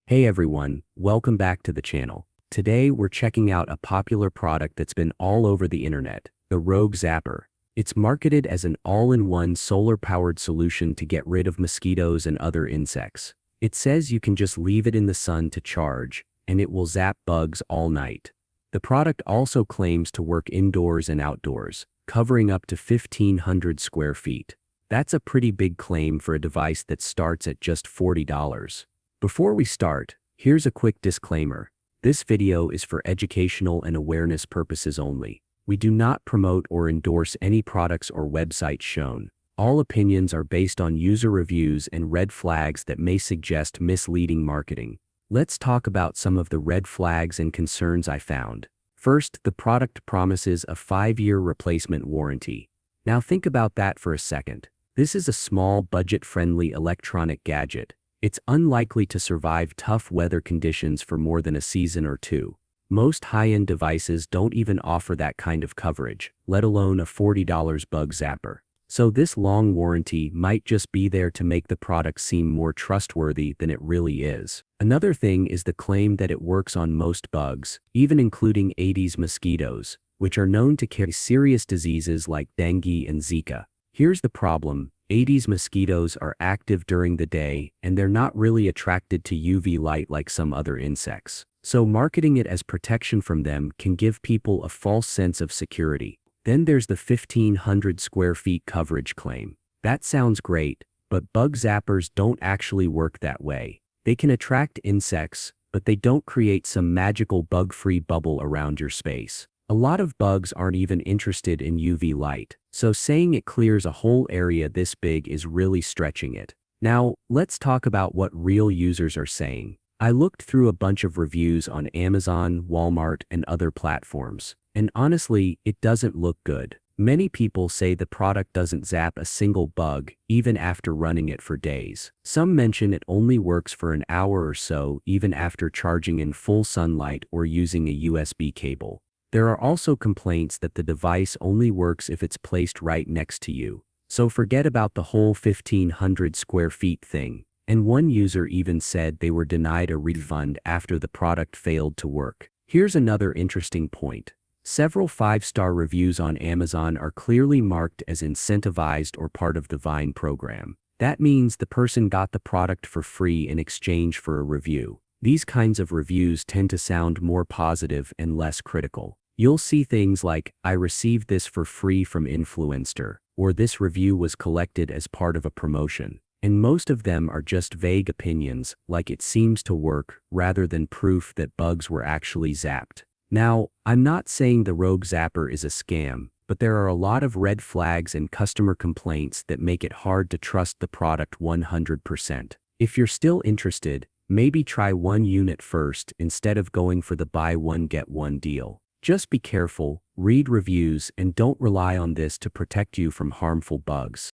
Hey everyone, welcome back to the channel. Today we're checking out a popular product that's been all over the internet, the Rogue Zapper. It's marketed as an all-in-one solar-powered solution to get rid of mosquitoes and other insects. It says you can just leave it in the sun to charge, and it will zap bugs all night. The product also claims to work indoors and outdoors, covering up to 1,500 square feet. That's a pretty big claim for a device that starts at just $40. Before we start, here's a quick disclaimer. This video is for educational and awareness purposes only. We do not promote or endorse any products or websites shown. All opinions are based on user reviews and red flags that may suggest misleading marketing. Let's talk about some of the red flags and concerns I found. First, the product promises a 5-year replacement warranty. Now think about that for a second. This is a small, budget-friendly electronic gadget. It's unlikely to survive tough weather conditions for more than a season or two. Most high-end devices don't even offer that kind of coverage, let alone a $40 bug zapper. So this long warranty might just be there to make the product seem more trustworthy than it really is. Another thing is the claim that it works on most bugs, even including Aedes mosquitoes, which are known to carry serious diseases like dengue and Zika. Here's the problem. Aedes mosquitoes are active during the day, and they're not really attracted to UV light like some other insects. So marketing it as protection from them can give people a false sense of security. Then there's the 1,500 square feet coverage claim. That sounds great, but bug zappers don't actually work that way. They can attract insects, but they don't create some magical bug-free bubble around your space. A lot of bugs aren't even interested in UV light, so saying it clears a whole area this big is really stretching it. Now, let's talk about what real users are saying. I looked through a bunch of reviews on Amazon, Walmart, and other platforms, and honestly, it doesn't look good. Many people say the product doesn't zap a single bug, even after running it for days. Some mention it only works for an hour or so, even after charging in full sunlight or using a USB cable. There are also complaints that the device only works if it's placed right next to you. So forget about the whole 1,500 square feet thing. And one user even said they were denied a refund after the product failed to work. Here's another interesting point. Several 5-star reviews on Amazon are clearly marked as incentivized or part of the Vine program. That means the person got the product for free in exchange for a review. These kinds of reviews tend to sound more positive and less critical. You'll see things like, "I received this for free from influencer," or "this review was collected as part of a promotion." And most of them are just vague opinions, like "it seems to work," rather than proof that bugs were actually zapped. Now, I'm not saying the Rogue Zapper is a scam, but there are a lot of red flags and customer complaints that make it hard to trust the product 100%. If you're still interested, maybe try one unit first instead of going for the buy one get one deal. Just be careful, read reviews, and don't rely on this to protect you from harmful bugs.